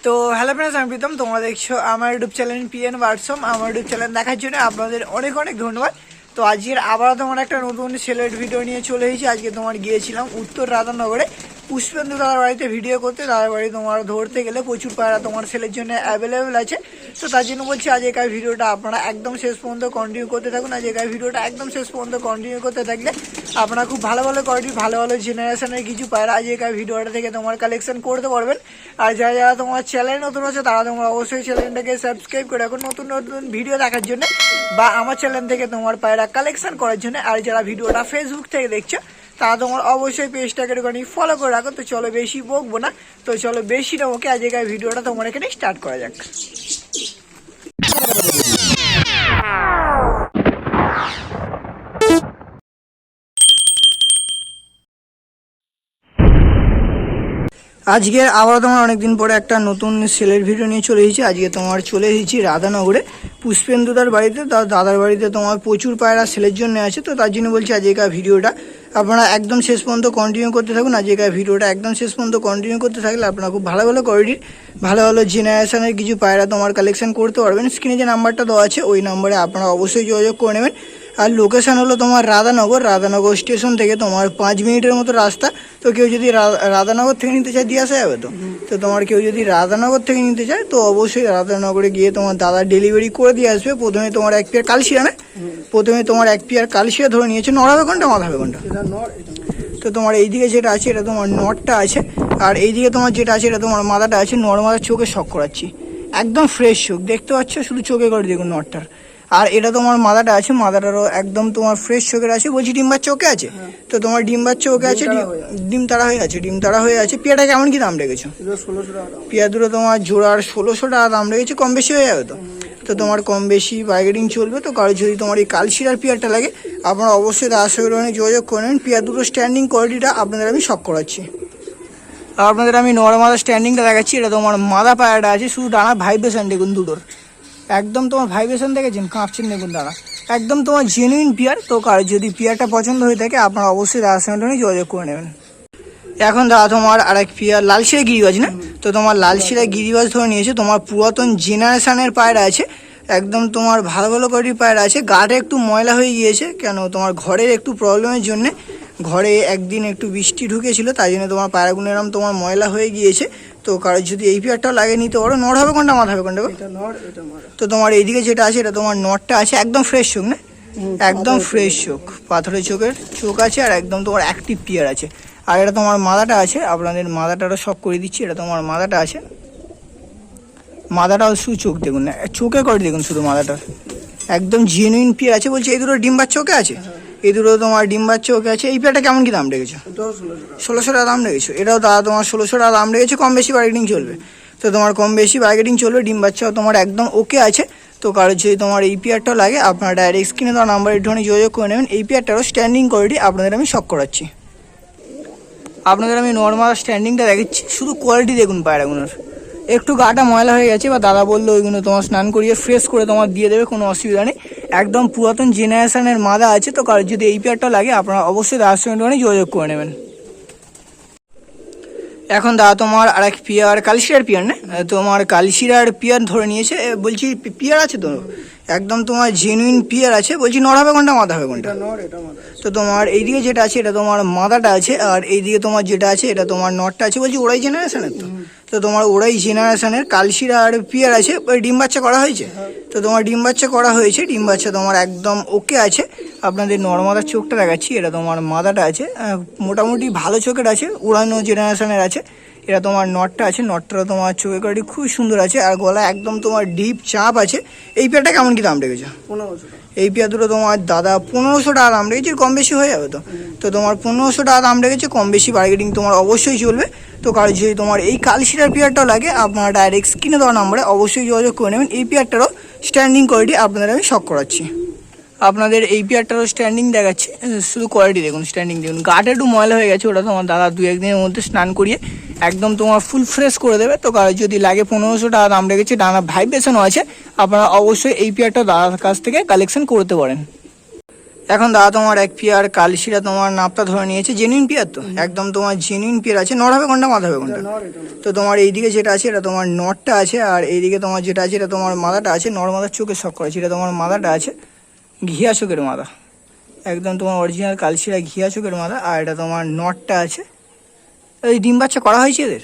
তো hello friends, আমি প্রীতম। তোমরা দেখছো আমার ইউটিউব চ্যানেল পিএন ওয়ার্কশপ। আমার ইউটিউব চ্যানেল দেখার জন্য আপনাদের অনেক অনেক ধন্যবাদ। তো আজকের আবারও তোমার একটা নতুন সেলের ভিডিও নিয়ে চলে এসেছি। আজকে তোমার গিয়েছিলাম উত্তর রাধানগরে পুষ্পেন্দু দাদার বাড়িতে ভিডিও করতে। দাদার বাড়ি তোমার ধরতে গেলে প্রচুর পায়রা তোমার সেলের জন্য অ্যাভেলেবেল আছে। তো তার জন্য বলছি আজকের ভিডিওটা আপনারা একদম শেষ পর্যন্ত কন্টিনিউ করতে থাকুন। আজকের ভিডিওটা একদম শেষ পর্যন্ত কন্টিনিউ করতে থাকলে আপনারা খুব ভালো ভালো কোয়ালিটি ভালো ভালো জেনারেশনের কিছু পায়রা আজকের ভিডিওটা থেকে তোমার কালেকশন করতে পারবেন। আর যারা যারা তোমার চ্যানেল নতুন আছে তারা তোমরা অবশ্যই চ্যানেলটাকে সাবস্ক্রাইব করে রাখুন নতুন নতুন ভিডিও দেখার জন্য বা আমার চ্যানেল থেকে তোমার পায়রা কালেকশন করার জন্য। আর যারা ভিডিওটা ফেসবুক থেকে দেখছো তারা তোমার অবশ্যই পেজটাকে একটুখানি ফলো করে রাখো। তো চলো বেশি বকবো না, তো চলো বেশি না ওকে আজকের ভিডিওটা তোমার এখানে স্টার্ট করা যাক। আজকের আবার তোমার অনেকদিন পরে একটা নতুন সেলের ভিডিও নিয়ে চলে এসেছি। আজকে তোমার চলে এসেছি রাধানগরে পুষ্পেন্দুদার বাড়িতে। তার দাদার বাড়িতে তোমার প্রচুর পায়রা সেলের জন্য আছে। তো তার জন্য বলছি আজকের ভিডিওটা আপনারা একদম শেষ পর্যন্ত কন্টিনিউ করতে থাকুন। আজকের ভিডিওটা একদম শেষ পর্যন্ত কন্টিনিউ করতে থাকলে আপনারা খুব ভালো ভালো কোয়ালিটির ভালো ভালো জেনারেশনের কিছু পায়রা তোমার কালেকশন করতে পারবেন। স্ক্রিনে যে নাম্বারটা দেওয়া আছে ওই নাম্বারে আপনারা অবশ্যই যোগাযোগ করে নেবেন। আর লোকেশান হলো তোমার রাধানগর স্টেশন থেকে তোমার 5 মিনিটের মতো রাস্তা। তো কেউ যদি রাধানগর থেকে নিতে চায় দিয়ে আসা যাবে। তো তোমার কেউ যদি রাধানগর থেকে নিতে চায় তো অবশ্যই রাধানগরে গিয়ে তোমার দাদা ডেলিভারি করে দিয়ে আসবে। প্রথমে তোমার 1 পেয়ার কালশিরা না, প্রথমে তোমার 1 পেয়ার কালশিরা ধরে নিয়েছে। নর হবে কোনটা, মাথা হবে কোনটা? তো তোমার এইদিকে যেটা আছে এটা তোমার নটটা আছে, আর এইদিকে তোমার যেটা আছে এটা তোমার মাথাটা আছে। নর মাথার চোখে শক করাচ্ছি, একদম ফ্রেশ চোখ দেখতে পাচ্ছ, শুধু চোখে করে দেখুন নটটার। আর এটা তোমার মাদাটা আছে, মাদাটারও একদম তোমার ফ্রেশ চোখের আছে। বলছি ডিম বাচ্চা ওকে আছে? তো তোমার ডিম বাচ্চা ওকে আছে, ডিম তারা হয়ে আছে, ডিম তারা হয়ে আছে। পেয়ারটা কেমন কি দাম রেখেছো? পেয়ার দুটো তোমার জোড়ার 1600 টাকা দাম রেখেছে। কম বেশি হয়ে যাবে তো তোমার কম বেশি বার্গেনিং চলবে। তো কারো যদি তোমার এই কালশিরার পেয়ারটা লাগে আপনারা অবশ্যই তার সঙ্গে যোগাযোগ করে নেন। পেয়ার দুটো স্ট্যান্ডিং কোয়ালিটিটা আপনাদের আমি শক করাচ্ছি। আর আপনাদের আমি নরমাদা স্ট্যান্ডিংটা দেখাচ্ছি। এটা তোমার মাদা পায়রাটা আছে, শুধু ডানা ভাইব্রেশন দেখুন দুটোর, একদম তোমার ভাইব্রেশন দেখেছেন, কাঁপছেন দেখুন দাঁড়া, একদম তোমার জেনুইন পেয়ার। তো কার যদি পেয়ারটা পছন্দ হয়ে থাকে আপনারা অবশ্যই দাদার সঙ্গে যোগাযোগ করে নেবেন। এখন দাদা তোমার আরেক পেয়ার লালশিরা গিরিবাজ না, তো তোমার লালশিরা গিরিবাজ ধরে নিয়েছে। তোমার পুরাতন জেনারেশনের পায়রা আছে, একদম তোমার ভালো ভালো কোয়ালিটির পায়রা আছে। গাটা একটু ময়লা হয়ে গিয়েছে, কেন তোমার ঘরের একটু প্রবলেমের জন্যে। ঘরে একদিন একটু বৃষ্টি ঢুকেছিল, তাই জন্য তোমার পায়রাগুলো এরকম তোমার ময়লা হয়ে গিয়েছে। তো কারো যদি এই পেয়ারটাও লাগে নিতে পারো। নর হবে কোনটা, মাথা হবে কোনটা? তো তোমার এইদিকে যেটা আছে এটা তোমার নটটা আছে, একদম ফ্রেশ চোখ না, একদম ফ্রেশ চোখ, পাথরের চোখ আছে। আর একদম তোমার অ্যাক্টিভ পেয়ার আছে। আর এটা তোমার মাদাটা আছে, আপনাদের মাদাটারও শখ করে দিচ্ছি। এটা তোমার মাদাটা আছে, মাদাটাও শুধু চোখ দেখুন না, চোখে করে দেখুন শুধু মাদাটার, একদম জেনুইন পেয়ার আছে। বলছি এই দুটো ডিম বাচ্চা ওকে আছে? এই দুটো তোমার ডিম বাচ্চা ওকে আছে। এই পেয়ারটা কেমন কি দাম রেখেছো? 1600 টাকা দাম রেখেছো। এটাও দাদা তোমার 1600 টাকা দাম রেখেছো। কম বেশি বার্গেনিং চলবে। তো তোমার কম বেশি বার্গেনিং চলবে। ডিম বাচ্চাও তোমার একদম ওকে আছে। তো কারো যদি তোমার এই পেয়ারটাও লাগে আপনারা ডাইরেক্ট স্ক্রিনে দেওয়া নাম্বারে একটুখানি যোগাযোগ করে নেবেন। এই পেয়ারটারও স্ট্যান্ডিং কোয়ালিটি আপনাদের আমি শক করাচ্ছি। আপনাদের আমি নর্মাল স্ট্যান্ডিংটা দেখাচ্ছি, শুধু কোয়ালিটি দেখুন পায়রাগুলোর। একটু গাটা ময়লা হয়ে গেছে বা দাদা বললো ওইগুলো তোমার স্নান করিয়ে ফ্রেশ করে তোমার দিয়ে দেবে, কোনো অসুবিধা নেই। একদম পুরাতন জেনারেশনের মাদা আছে। তো কারো যদি এই পেয়ারটা লাগে আপনারা অবশ্যই দাদার সঙ্গে যোগাযোগ করে নেবেন। এখন দাদা তোমার আরেক পেয়ার কালশিরার পেয়ার না, তোমার কালশিরার পেয়ার ধরে নিয়েছে। বলছি পেয়ার আছে তো, একদম তোমার জেনুইন পেয়ার আছে। বলছি নর হবে কোনটা, মাথা হবে কোনটা? তো তোমার এইদিকে যেটা আছে এটা তোমার মাদাটা আছে, আর এইদিকে তোমার যেটা আছে এটা তোমার নটটা আছে। বলছি ওরাই জেনারেশনের তো তোমার ওরাই জেনারেশনের কালশিরার পেয়ার আছে। ডিম বাচ্চা করা হয়েছে? তো তোমার ডিম বাচ্চা করা হয়েছে। ডিম বাচ্চা তোমার একদম ওকে আছে। আপনাদের নর্মাদার চোখটা দেখাচ্ছি। এটা তোমার মাদাটা আছে, মোটামুটি ভালো চোখের আছে, উড়ানো জেনারেশনের আছে। এটা তোমার নটটা আছে, নটটারও তোমার চোখের কোয়ালিটি খুব সুন্দর আছে। আর গলা একদম তোমার ডিপ চাপ আছে। এই পেয়ারটা কেমন কি দাম রেখেছো? 1500। এই পেয়ার দুটো তোমার দাদা 1500 টাকা দাম রেখেছে। কম বেশি হয়ে যাবে তো তোমার 1500 টাকা দাম রেখেছে। কম বেশি বার্গেনিং তোমার অবশ্যই চলবে। তো কারো যদি তোমার এই কালশিরার পেয়ারটাও লাগে আপনারা ডাইরেক্ট স্ক্রিনে দেওয়া নাম্বারে অবশ্যই যোগাযোগ করে নেবেন। এই পেয়ারটারও স্ট্যান্ডিং কোয়ালিটি আপনাদের আমি শক করাচ্ছি। আপনাদের এই পেয়ারটারও স্ট্যান্ডিং দেখাচ্ছি, শুধু কোয়ালিটি দেখুন, স্ট্যান্ডিং দেখুন। গাটা একটু ময়লা হয়ে গেছে, ওটা তোমার দাদা 2-1 দিনের মধ্যে স্নান করিয়ে একদম তোমার ফুল ফ্রেশ করে দেবে। তো কারো যদি লাগে 1500 টাকা দাম রেখেছে, ডানা ভাইব্রেশনও আছে। আপনারা অবশ্যই এই পেয়ারটা দাদার কাছ থেকে কালেকশন করতে পারেন। এখন দাদা তোমার এক পেয়ার কালশিরা তোমার নাপটা ধরে নিয়েছে, জেনুইন পেয়ার তো একদম তোমার জেনুইন পেয়ার আছে। নর হবে কোনটা, মাথা হবে কোনটা? তো তোমার এইদিকে যেটা আছে এটা তোমার নরটা আছে, আর এইদিকে তোমার যেটা আছে এটা তোমার মাদাটা আছে। নর মাদার চোখে শখ করেছে, এটা তোমার মাদাটা আছে ঘিয়া চোখের মাদা, একদম তোমার অরিজিনাল কালশিরা ঘিয়া চোখের মাদা। আর এটা তোমার নটটা আছে। এই ডিম বাচ্চা করা হয়েছে এদের?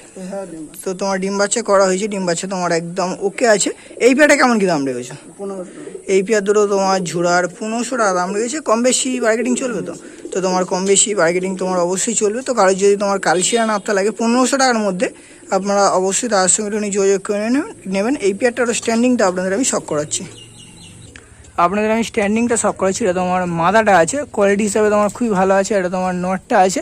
তো তোমার ডিম বাচ্চা করা হয়েছে, ডিম বাচ্চা তোমার একদম ওকে আছে। এই পেয়ারটা কেমন কি দাম রেখেছো? 1500। এই পেয়ার দুটো তোমার ঝুড়ার 1500 টাকা দাম রেখেছে। কম বেশি বার্গেটিং চলবে তো? তো তোমার কম বেশি বার্গেটিং তোমার অবশ্যই চলবে। তো কারোর যদি তোমার কালশিরা নাপটা লাগে 1500 টাকার মধ্যে, আপনারা অবশ্যই তার সঙ্গে একটু যোগাযোগ করে নেবেন। এই পেয়ারটার স্ট্যান্ডিংটা আপনাদের আমি শখ করাচ্ছি। আপনাদের আমি স্ট্যান্ডিংটা শখ করেছি। এটা তোমার মাদাটা আছে, কোয়ালিটি হিসাবে তোমার খুবই ভালো আছে। এটা তোমার নটটা আছে,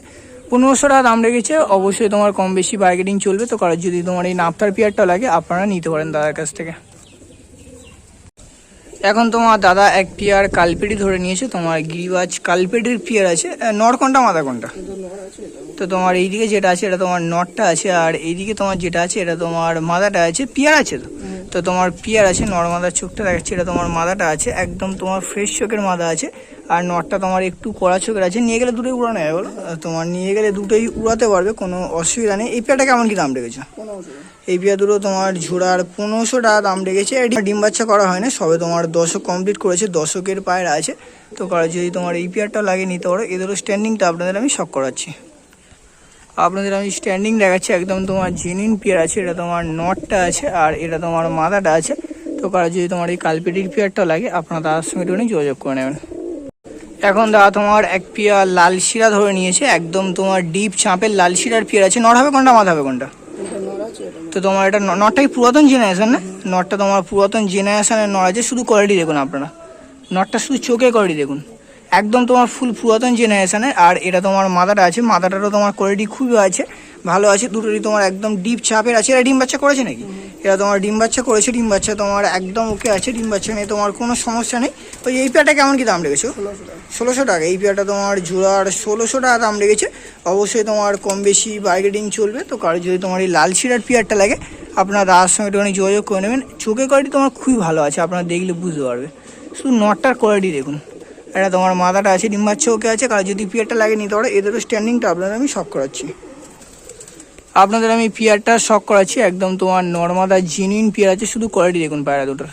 1500 টাকা দাম রেখেছে। অবশ্যই তোমার কম বেশি বার্গেটিং চলবে। তো কারণ যদি তোমার এই নাপতার পেয়ারটা লাগে আপনারা নিতে পারেন দাদার কাছ থেকে। এখন তোমার দাদা এক পেয়ার কালপেটি ধরে নিয়েছে, তোমার গিরিবাজ কালপেটির পেয়ার আছে। নর কোনটা, মাদা কোনটা? তো তোমার এইদিকে যেটা আছে এটা তোমার নটটা আছে, আর এইদিকে তোমার যেটা আছে এটা তোমার মাদাটা আছে। পেয়ার আছে তো? তো তোমার পেয়ার আছে, নর মাদার চোখটা দেখাচ্ছে, এটা তোমার মাদাটা আছে, একদম তোমার ফ্রেশ চোখের মাদা আছে। আর নটটা তোমার একটু কড়া চোখের আছে। নিয়ে গেলে দুটোই উড়ানো যাবে বলো? তোমার নিয়ে গেলে দুটোই উড়াতে পারবে, কোনো অসুবিধা নেই। এই পেয়ারটা কেমন কি দাম রেখেছো? এই পেয়ার দুটো তোমার ঝোড়ার 1500 টাকা দাম রেখেছে। ডিম বাচ্চা করা হয় না, সবে তোমার দশক কমপ্লিট করেছে, দশকের পায়রা আছে। তো কারণ যদি তোমার এই পেয়ারটা লাগে নিতে পারো। এদেরও স্ট্যান্ডিংটা আপনাদের আমি শখ করাচ্ছি। আপনাদের আমি স্ট্যান্ডিং দেখাচ্ছি, একদম তোমার জেনুইন পেয়ার আছে। এটা তোমার নটটা আছে, আর এটা তোমার মাদাটা আছে। তো কারণ যদি তোমার এই কালপেটির পেয়ারটা লাগে আপনারা তার সঙ্গে একটুখানি যোগাযোগ করে নেবেন। এখন দাদা তোমার এক পেয়ার লাল শিরা ধরে নিয়েছে, একদম তোমার ডিপ চাঁপের লাল শিরার পেয়ার আছে। নর হবে কোনটা, মাথা হবে কোনটা? তো তোমার এটা নটটাই পুরাতন জেনারেশন না? নটটা তোমার পুরাতন জেনারেশনের নর আছে। শুধু কোয়ালিটি দেখুন আপনারা, নটটা শুধু চোখে কোয়ালিটি দেখুন, একদম তোমার ফুল পুরাতন জেনারেশনের। আর এটা তোমার মাদাটা আছে, মাদাটারও তোমার কোয়ালিটি খুবই আছে, ভালো আছে। দুটোরই তোমার একদম ডিপ চাপের আছে। এরা ডিম বাচ্চা করেছে নাকি? এরা তোমার ডিম বাচ্চা করেছে, ডিম বাচ্চা তোমার একদম ওকে আছে, ডিম বাচ্চা নিয়ে তোমার কোনো সমস্যা নেই। ওই এই পেয়ারটা কেমন কি দাম রেখেছো? 1600 টাকা। এই পেয়ারটা তোমার জোড়ার 1600 টাকা দাম রেখেছে। অবশ্যই তোমার কম বেশি বার্গেটিং চলবে। তো কারো যদি তোমার এই লাল শিরার পেয়ারটা লাগে আপনারা দাদার সঙ্গে একটুখানি যোগাযোগ করে নেবেন। চোখের কোয়ালিটি তোমার খুবই ভালো আছে, আপনারা দেখলে বুঝতে পারবে। শুধু নটটার কোয়ালিটি দেখুন। এটা তোমার মাদাটা আছে, ডিম বাচ্চা ওকে আছে। কারণ যদি পেয়ারটা লাগে নিতে পারো। এদেরও স্ট্যান্ডিংটা আপনাদের আমি শখ করাচ্ছি। আপনাদের আমি পেয়ারটা শখ করাচ্ছি, একদম তোমার নর্মাদা জেনুইন পেয়ার আছে। শুধু কোয়ালিটি দেখুন পায়রা দুটোর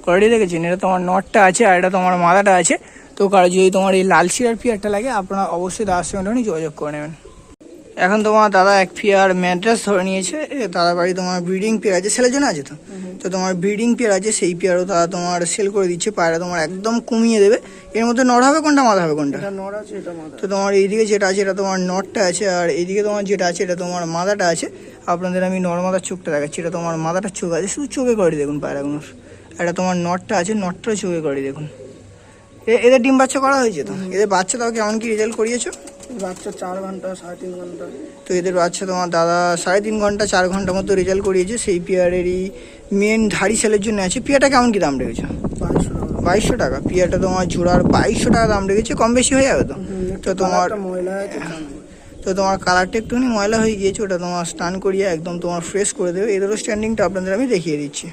কোয়ালিটি দেখেছেন? এটা তোমার নটটা আছে, আর এটা তোমার মাদাটা আছে। তো কারো যদি তোমার এই লাল শিরার পেয়ারটা লাগে আপনারা অবশ্যই দাদার সঙ্গে যোগাযোগ করে নেবেন। এখন তোমার দাদা এক পেয়ার ম্যাড্রাস ধরে নিয়েছে। দাদার বাড়ি তোমার ব্রিডিং পেয়ার আছে, সেলের জন্য আছে তো? তো তোমার ব্রিডিং পেয়ার আছে, সেই পেয়ারও দাদা তোমার সেল করে দিচ্ছে। পায়রা তোমার একদম কমিয়ে দেবে। এর মধ্যে নর হবে কোনটা, মাদা হবে কোনটা? তো তোমার এইদিকে যেটা আছে এটা তোমার নটটা আছে, আর এইদিকে তোমার যেটা আছে এটা তোমার মাদাটা আছে। আপনাদের আমি নর মাদার চোখটা দেখাচ্ছি, এটা তোমার মাদাটার চোখ আছে। শুধু চোখে করে দেখুন পায়রাগুলোর। এটা তোমার নটটা আছে, নটটাও চোখে করে দেখুন। এদের ডিম বাচ্চা করা হয়েছে তো? এদের বাচ্চা তাও কেমন কি রেজাল্ট করিয়েছো? বাচ্চা 4 ঘন্টা 3.5 ঘন্টা। তো এদের বাচ্চা তোমার দাদা 3.5 ঘন্টা 4 ঘন্টার মতো রেজাল্ট করিয়েছে। সেই পেয়ারেরই মেন ধাড়ি সেলের জন্য আছে। পেয়ারটা কেমন কি দাম রেখেছে? 2200 টাকা। পেয়ারটা তোমার জোড়ার 2200 টাকা দাম রেখেছে। কম বেশি হয়ে যাবে তো? তো তোমার তো তোমার কালারটা একটুখানি ময়লা হয়ে গিয়েছে, ওটা তোমার স্নান করিয়ে একদম তোমার ফ্রেশ করে দেবে। এদেরও স্ট্যান্ডিংটা আপনাদের আমি দেখিয়ে দিচ্ছি।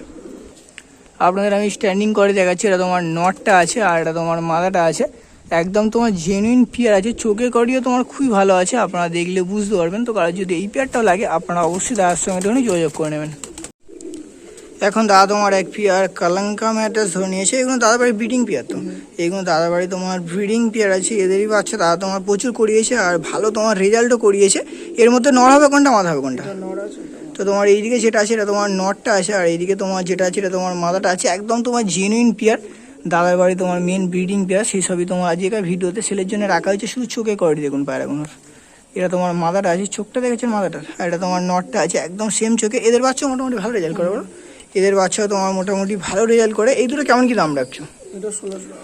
আপনাদের আমি স্ট্যান্ডিং করে দেখাচ্ছি। এটা তোমার নটটা আছে, আর এটা তোমার মাদাটা আছে। একদম তোমার জেনুইন পেয়ার আছে, চোখে করিও তোমার খুবই ভালো আছে, আপনারা দেখলে বুঝতে পারবেন। তো কারণ যদি এই পেয়ারটাও লাগে আপনারা অবশ্যই দাদার সঙ্গে একটুখানি যোগাযোগ করে নেবেন। এখন দাদা তোমার এক পেয়ার কালাঙ্কা ম্যাড্রাস ধরে নিয়েছে। এগুলো দাদা বাড়ির ব্রিডিং পেয়ার তো? এগুলো দাদা বাড়ি তোমার ব্রিডিং পেয়ার আছে। এদেরই বাচ্চা দাদা তোমার প্রচুর করিয়েছে, আর ভালো তোমার রেজাল্টও করিয়েছে। এর মধ্যে নর হবে কোনটা, মাদা হবে কোনটা? তো তোমার এইদিকে যেটা আছে এটা তোমার নটটা আছে, আর এইদিকে তোমার যেটা আছে এটা তোমার মাদাটা আছে। একদম তোমার জেনুইন পেয়ার, দাদার বাড়ি তোমার মেন ব্রিডিং পেয়ার। সেই সবই তোমার আজকের ভিডিওতে সেলের জন্য রাখা হয়েছে। শুধু চোখে কোয়ালিটি দেখুন পায়রাগুলোর। এটা তোমার মাদাটা আছে, চোখটা দেখেছেন মাদাটার, আর এটা তোমার নটটা আছে একদম সেম চোখে। এদের বাচ্চা মোটামুটি ভালো রেজাল্ট করে বলো? এদের বাচ্চাও তোমার মোটামুটি ভালো রেজাল্ট করে। এই দুটো কেমন কি দাম রাখছো?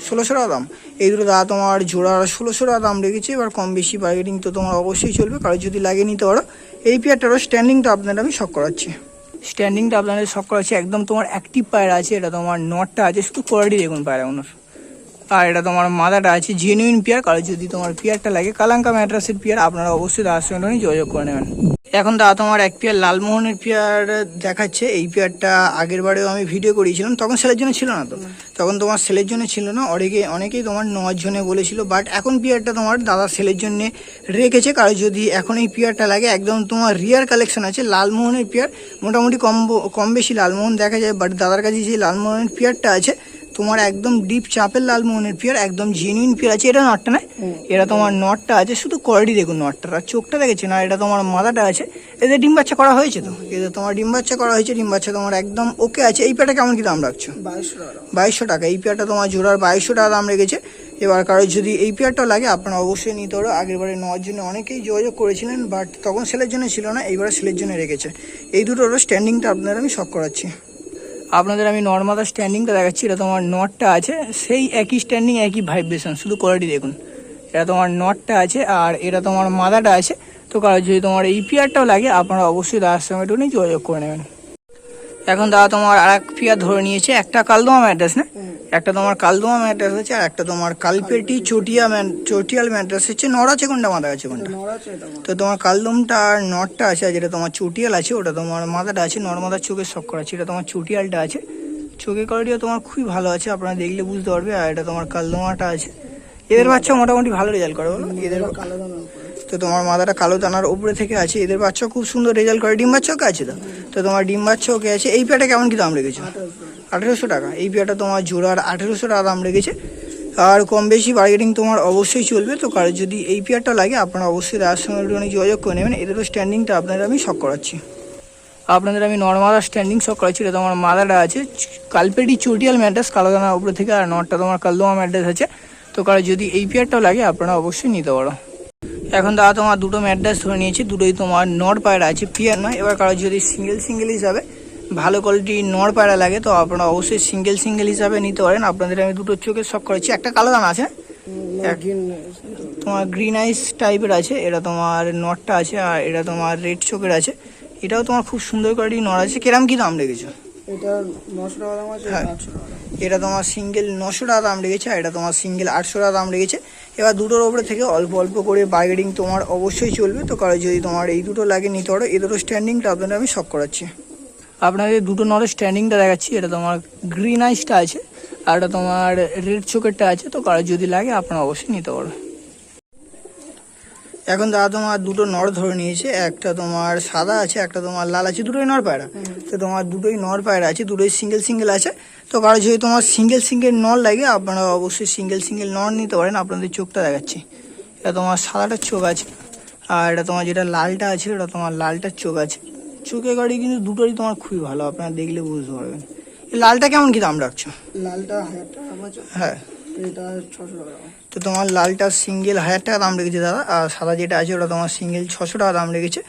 1600 টাকা দাম। এই দুটো দাদা তোমার জোড়া 1600 টাকা দাম রেখেছে। এবার কম বেশি বার্গেটিং তো তোমার অবশ্যই চলবে, কারণ যদি লাগিয়ে নিতে পারো। এই পেয়ারটারও স্ট্যান্ডিংটা আপনাদের আমি শখ করাচ্ছি। স্ট্যান্ডিংটা আপনাদের শখ করাচ্ছি, একদম তোমার অ্যাক্টিভ পায়রা আছে। এটা তোমার নটটা আছে, শুধু কোয়ালিটি দেখুন পায়রাগুলোর। আর এটা তোমার মাদাটা আছে জেনুইন পেয়ার, কারণ যদি তোমার পেয়ারটা লাগে কালাঙ্কা ম্যাট্রাসের পেয়ার আপনারা অবশ্যই দাদার সঙ্গে নিয়ে যোগাযোগ করে নেবেন। এখন দাদা তোমার এক পেয়ার লালমোহনের পেয়ার দেখাচ্ছে। এই পেয়ারটা আগের বারেও আমি ভিডিও করিয়েছিলাম, তখন সেলের জন্য ছিল না, তো তখন তোমার সেলের জন্য ছিল না, অনেকেই তোমার নেওয়ার জন্য বলেছিল, বাট এখন পেয়ারটা তোমার দাদা সেলের জন্য রেখেছে। কারণ যদি এখন এই পেয়ারটা লাগে একদম তোমার রিয়ার কালেকশন আছে লালমোহনের পেয়ার, মোটামুটি কম বেশি লালমোহন দেখা যায়, বাট দাদার কাছে যে লালমোহনের পেয়ারটা আছে তোমার একদম ডিপ চাপের লালমোহনের পেয়ার, একদম জেনুইন পেয়ার আছে। এটা নটটা না, এটা তোমার নটটা আছে, শুধু কোয়ালিটি দেখুন নটটা, আর চোখটা দেখেছি না, এটা তোমার মাদাটা আছে। এদের ডিম বাচ্চা করা হয়েছে, তো এদের তোমার ডিম বাচ্চা করা হয়েছে, ডিম বাচ্চা তোমার একদম ওকে আছে। এই পেয়ারটা কেমন কি দাম রাখছো? 2200 টাকা। এই পেয়ারটা তোমার জোড়ার 2200 টাকা দাম রেখেছে। এবার কারো যদি এই পেয়ারটা লাগে আপনারা অবশ্যই নিতে পারো। আগের বারে নেওয়ার জন্য অনেকেই যোগাযোগ করেছিলেন, বাট তখন সেলের জন্য ছিল না, এইবারে সেলের জন্য রেখেছে। এই দুটোর স্ট্যান্ডিংটা আপনারা আমি শক করাচ্ছি। আপনাদের আমি নর্মাল স্ট্যান্ডিংটা দেখাচ্ছি। এটা তোমার নটটা আছে, সেই একই স্ট্যান্ডিং একই ভাইব্রেশন, শুধু কোয়ালিটি দেখুন। এটা তোমার নটটা আছে আর এটা তোমার মাদাটা আছে। তো কারণ যদি তোমার এই পেয়ারটাও লাগে আপনারা অবশ্যই দাদার সঙ্গে একটু নিয়ে যোগাযোগ করে নেবেন। এখন দাদা তোমার আর এক পেয়ার ধরে নিয়েছে, একটা কালদোয়া ম্যাট্রাস না, একটা তোমার কালদোয়া ম্যাট্রাস আছে আর একটা তোমার কালপেটি চটিয়াল ম্যাট্রাস হচ্ছে। নড় আছে কোনটা, মাদা আছে কোনটা? তো তোমার কালদমটা আর নটটা আছে, আর যেটা তোমার চটিয়াল আছে ওটা তোমার মাদাটা আছে। নর্মাদার চোখের শখ করা আছে, এটা তোমার চটিয়ালটা আছে, চোখের কোয়ালিটিও তোমার খুবই ভালো আছে, আপনারা দেখলে বুঝতে পারবে। আর এটা তোমার কালদমাটা আছে। এদের বাচ্চা মোটামুটি ভালো রেজাল্ট করে বলো। এদের তো তোমার মাদাটা কালো দানার উপরে থেকে আছে, এদের বাচ্চা খুব সুন্দর রেজাল্ট করে। ডিম বাচ্চা ওকে আছে, তো তোমার ডিম বাচ্চা ওকে আছে। এই পেয়ারটা কেমন কি দাম রেখেছো? 1800 টাকা। এই পেয়ারটা তোমার জোড়ার 1800 টাকা দাম রেখেছে। আর কম বেশি বার্গেনিং তোমার অবশ্যই চলবে। তো কারো যদি এই পেয়ারটা লাগে আপনারা অবশ্যই তার সঙ্গে একটুখানি যোগাযোগ করে নেবেন। এদেরও স্ট্যান্ডিংটা আপনাদের আমি শক করাচ্ছি। আপনাদের আমি নর্মাল স্ট্যান্ডিং শক করাচ্ছি। এটা তোমার মাদাটা আছে কালপেটি চটিয়াল ম্যাট্রাস কালো দানার উপরে থেকে, আর নটটা তোমার কালদমা ম্যাট্রাস আছে। তো কারো যদি এই পেয়ারটাও লাগে আপনারা অবশ্যই নিতে পারো। এখন দাদা তোমার দুটো ম্যাট্রাস ধরে নিয়েছি, দুটোই তোমার নর পায়রা আছে, পেয়ার নয়। এবার কারো যদি সিঙ্গেল হিসাবে ভালো কোয়ালিটির নর পায়রা লাগে তো আপনারা অবশ্যই সিঙ্গেল হিসাবে নিতে পারেন। আপনাদের আমি দুটো চোখে শক করেছি। একটা কালো দানা আছে, তোমার গ্রিন আইস টাইপের আছে, এটা তোমার নটটা আছে, আর এটা তোমার রেড চোখের আছে। এটাও তোমার খুব সুন্দর কোয়ালিটির নর আছে। কিরম কি দাম রেখেছো? এটা 900 টাকা দাম আছে, 800 টাকা। এটা তোমার সিঙ্গেল 900 টাকা দাম রেখেছে, আর এটা তোমার সিঙ্গেল 800 টাকা দাম রেখেছে। এবার দুটোর উপরে থেকে অল্প করে বার্গেনিং তোমার অবশ্যই চলবে। তো কারণ যদি তোমার এই দুটো লাগে নিতে পারো। এই দুটো স্ট্যান্ডিংটা আপনাদের আমি শক করাচ্ছি। আপনাদের দুটো নরের স্ট্যান্ডিংটা দেখাচ্ছি। এটা তোমার গ্রিন আইসটা আছে আর এটা তোমার রেড চোকেরটা আছে। তো কারো যদি লাগে আপনারা অবশ্যই নিতে পারো। এখন দাদা তোমার দুটো নর ধরে নিয়েছে, একটা তোমার সাদা আছে, একটা তোমার লাল আছে, দুটোই নর পায়রা। তো তোমার দুটোই নর পায়রা আছে, দুটোই সিঙ্গেল আছে। তো কারো যদি তোমার সিঙ্গেল নর লাগে আপনারা অবশ্যই সিঙ্গেল নর নিতে পারেন। আপনাদের চোখটা দেখাচ্ছি। এটা তোমার সাদাটার চোখ আছে, আর এটা তোমার যেটা লালটা আছে ওটা তোমার লালটার চোখ আছে। চোখের গাড়ি কিন্তু দুটোই তোমার খুবই ভালো, আপনারা দেখলে বুঝতে পারবেন। এই লালটা কেমন কি দাম রাখছো? লালটা 1000 টাকা আছে, হ্যাঁ এটা 600 টাকা। তো তোমার লালটা সিঙ্গেল 1000 টাকা দাম রেখেছে দাদা, আর সাদা যেটা আছে ওটা তোমার সিঙ্গেল 600 টাকা দাম রেখেছে।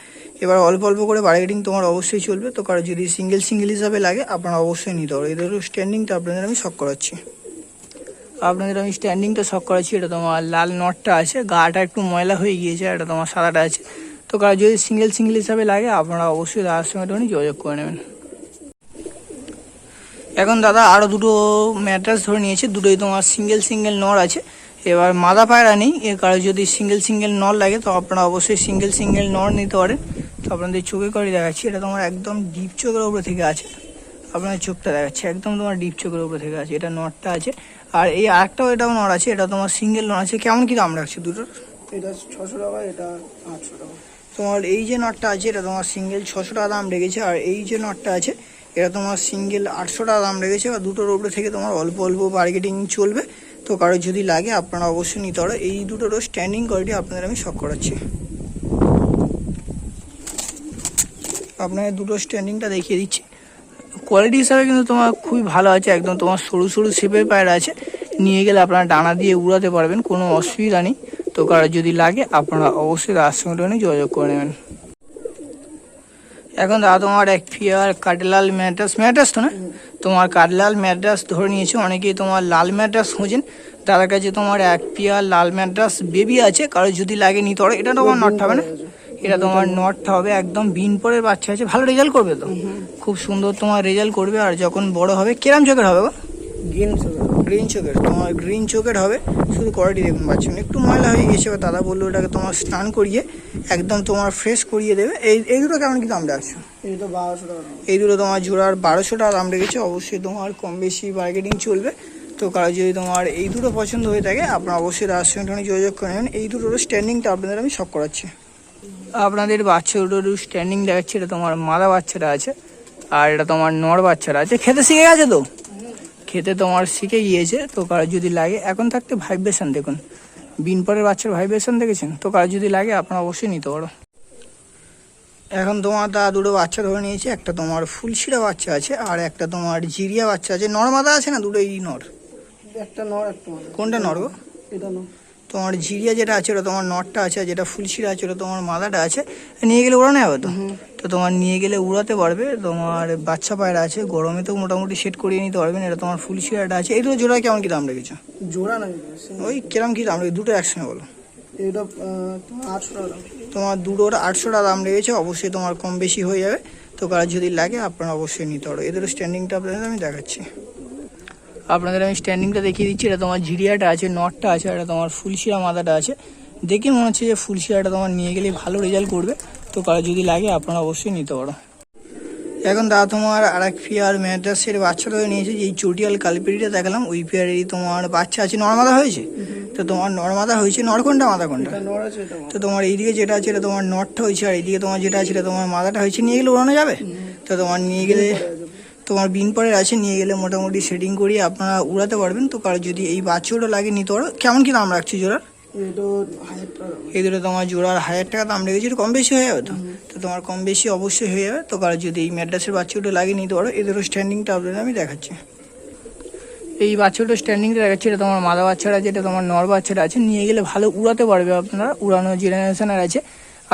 এবার অল্প করে বার্গেনিং তোমার অবশ্যই চলবে। তো কারো যদি সিঙ্গেল হিসাবে লাগে আপনারা অবশ্যই নিতে পারো। এদেরও স্ট্যান্ডিংটা আপনাদের আমি শক করাচ্ছি। এটা তোমার লাল নটটা আছে, গাটা একটু ময়লা হয়ে গিয়েছে, এটা তোমার সাদাটা আছে। তো কারো যদি সিঙ্গেল হিসাবে লাগে আপনারা অবশ্যই দাদার সঙ্গে একটুখানি যোগাযোগ করে নেবেন। এখন দাদা আরও দুটো ম্যাট্রাস ধরে নিয়েছে, দুটোই তোমার সিঙ্গেল নর আছে। এবার মাদা পায়রা নেই, এর কারণে যদি সিঙ্গেল নর লাগে তো আপনারা অবশ্যই সিঙ্গেল নর নিতে পারেন। তো আপনাদের চোখে করে দেখাচ্ছি। এটা তোমার একদম ডিপ চোখের উপরে থেকে আছে, আপনাদের চোখটা দেখাচ্ছে একদম তোমার ডিপ চোখের উপরে থেকে আছে। এটা নরটা আছে, আর এই আরেকটাও এটাও নর আছে, এটা তোমার সিঙ্গেল নর আছে। কেমন কি দাম রাখছে দুটোর? এটা 600 টাকা, এটা 800 টাকা। তোমার এই যে নটটা আছে এটা তোমার সিঙ্গেল 600 টাকা দাম রেখেছে, আর এই যে নটটা আছে এটা তোমার সিঙ্গেল 800 টাকা দাম রেখেছে। আর দুটোর উপরে থেকে তোমার অল্প বার্গেনিং চলবে। তো কারো যদি লাগে আপনারা অবশ্যই নিতে পারো। এই দুটোরও স্ট্যান্ডিং কোয়ালিটি আপনাদের আমি শক করাচ্ছি। আপনাদের দুটো স্ট্যান্ডিংটা দেখিয়ে দিচ্ছি। কোয়ালিটি হিসাবে কিন্তু তোমার খুবই ভালো আছে, একদম তোমার সরু শেপের পায়রা আছে। নিয়ে গেলে আপনারা ডানা দিয়ে উড়াতে পারবেন, কোনো অসুবিধা নেই। তো কারো যদি লাগে আপনারা অবশ্যই তার সঙ্গে যোগাযোগ করে নেবেন। এখন দাদা তোমার এক পেয়ার কাঠলাল ম্যাট্রাস তো না, তোমার কাঠলাল ম্যাট্রাস ধরে নিয়েছে। অনেকেই তোমার লাল ম্যাট্রাস খুঁজেন, তার কাছে তোমার এক পেয়ার লাল ম্যাট্রাস বেবি আছে। কারো যদি লাগে নিতে পারো। এটা তোমার নটটা হবে না, এটা তোমার নটটা হবে একদম বিন পরের বাচ্চা আছে, ভালো রেজাল্ট করবে, তো খুব সুন্দর তোমার রেজাল্ট করবে। আর যখন বড় হবে কিরম চোখের হবে গো? গ্রিন গ্রিন চোখের, তোমার গ্রিন চোখের হবে। শুধু কোয়ালিটি দেখুন বাচ্চা একটু ময়লা হয়ে গেছে, এবার দাদা বললো ওটাকে তোমার স্নান করিয়ে একদম তোমার ফ্রেশ করিয়ে দেবে। এই দুটো কেমন কি দাম রাখছো? এটা 1200 টাকা দাম। এই দুটো তোমার জোড়ার 1200 টাকা দাম রেখেছে। অবশ্যই তোমার কম বেশি বার্গেনিং চলবে। তো কারো যদি তোমার এই দুটো পছন্দ হয়ে থাকে আপনারা অবশ্যই দাদার সঙ্গে যোগাযোগ করে নেবেন। এই দুটোর স্ট্যান্ডিংটা আপনাদের আমি সব করাচ্ছি। আপনাদের বাচ্চা দুটোর স্ট্যান্ডিং দেখাচ্ছি। এটা তোমার মাদা বাচ্চাটা আছে আর এটা তোমার নর বাচ্চাটা আছে। খেতে শিখে গেছে তো? খেতে তোমার শিখে গিয়েছে। তো কারো যদি লাগে, এখন থাকতে ভাইব্রেশন দেখুন, বিনপরের বাচ্চার ভাইব্রেশন দেখেছেন? তো কারো যদি লাগে আপনারা অবশ্যই নিতে পারো। এখন তোমার দা দুটো বাচ্চা ধরে নিয়েছে। একটা তোমার ফুলশিরা বাচ্চা আছে আর একটা তোমার জিরিয়া বাচ্চা আছে। নর মাদা আছে না? দুটোই নর। একটা নর একটা মাদা। কোনটা নর গো? এটা নর। তোমার জিরিয়া যেটা আছে ওটা তোমার নরটা আছে, আর যেটা ফুলশিরা আছে ওটা তোমার মাদাটা আছে। নিয়ে গেলে উড়ানো যাবে তো? তো তোমার নিয়ে গেলে উড়াতে পারবে। তোমার বাচ্চা পায়রা আছে, গরমে তো মোটামুটি সেট করিয়ে নিতে পারবেন। এটা তোমার ফুলশিরাটা আছে। এই দুটো জোড়া কেমন কি দাম রেখেছো? জোড়া নাই, ওই কিরম কি দাম রেখে দুটো একসঙ্গে বলো? এটা তোমার 800 টাকা দাম। তোমার দুটোর 800 টাকা দাম রেখেছে। অবশ্যই তোমার কম বেশি হয়ে যাবে। তো কার যদি লাগে আপনারা অবশ্যই নিতে পারো। এদের স্ট্যান্ডিংটা আপনাদের আমি দেখাচ্ছি। আপনাদের আমি স্ট্যান্ডিংটা দেখিয়ে দিচ্ছি। এটা তোমার জিরিয়াটা আছে, নটটা আছে, আর এটা তোমার ফুলশিরা মাদাটা আছে। দেখে মনে হচ্ছে যে ফুলশিরাটা তোমার নিয়ে গেলে ভালো রেজাল্ট করবে। তো কার যদি লাগে আপনারা অবশ্যই নিতে পারো। এখন দাদা তোমার আর এক পেয়ার ম্যাড্রাসের বাচ্চা ধরে নিয়েছে। যে চটিয়াল কালপিরিটা দেখালাম ওই পেয়ারেরই তোমার বাচ্চা আছে। নর্মাদা হয়েছে? তো তোমার নর্মাদা হয়েছে। নর কোনটা মাদা কোনটা? এটা নর আছে, এটা মাদা। তো তোমার এইদিকে যেটা আছে এটা তোমার নটটা হয়েছে, আর এইদিকে তোমার যেটা আছে এটা তোমার মাদাটা হয়েছে। নিয়ে গেলে উড়ানো যাবে? তো তোমার নিয়ে গেলে তোমার বিনপরের আছে, নিয়ে গেলে মোটামুটি সেটিং করিয়ে আপনারা উড়াতে পারবেন। তো কারো যদি এই বাচ্চাটা লাগে নিতে পারো। কেমন কি দাম রাখছি জোড়ার? এটা 1000 টাকা। এই দুটো তোমার জোড়ার 1000 টাকা দাম রেখেছি। একটু কম বেশি হয়ে যাবে তো? তো তোমার কম বেশি অবশ্যই হয়ে যাবে। তো কারো যদি এই ম্যাড্রাসের বাচ্চাটা লাগে নিতে পারো। এদেরও স্ট্যান্ডিংটা আপনাদের আমি দেখাচ্ছি। এই বাচ্চাটার স্ট্যান্ডিংটা দেখাচ্ছি। এটা তোমার মাদা বাচ্চাটা, যেটা তোমার নর বাচ্চাটা আছে। নিয়ে গেলে ভালো উড়াতে পারবে আপনারা। উড়ানো জেনারেশনের আছে।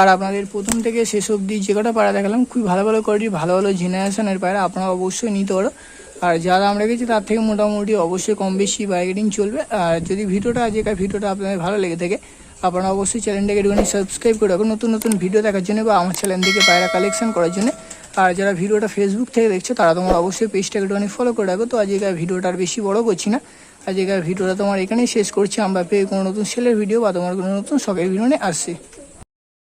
আর আপনাদের প্রথম থেকে শেষ অবধি যে কটা পায়রা দেখালাম খুবই ভালো ভালো কোয়ালিটির ভালো ভালো জেনারেশনের পায়রা, আপনারা অবশ্যই নিতে পারো। আর যা দাম রেখেছি তার থেকে মোটামুটি অবশ্যই কম বেশি বার্গেনিং চলবে। আর যদি আজকের ভিডিওটা আপনাদের ভালো লেগে থাকে আপনারা অবশ্যই চ্যানেলটাকে একটুখানি সাবস্ক্রাইব করে রাখুন নতুন নতুন ভিডিও দেখার জন্য বা আমার চ্যানেল থেকে পায়রা কালেকশন করার জন্য। আর যারা ভিডিওটা ফেসবুক থেকে দেখছো তারা তোমরা অবশ্যই পেজটাকে একটুখানি ফলো করে রাখো। তো আজকের ভিডিওটা আর বেশি বড় করছি না। আজকের ভিডিওটা তোমার এখানেই শেষ করছি। আমরা পেয়ে কোনো নতুন সেলের ভিডিও বা তোমার কোনো নতুন শখের ভিডিও নিয়ে আসছি।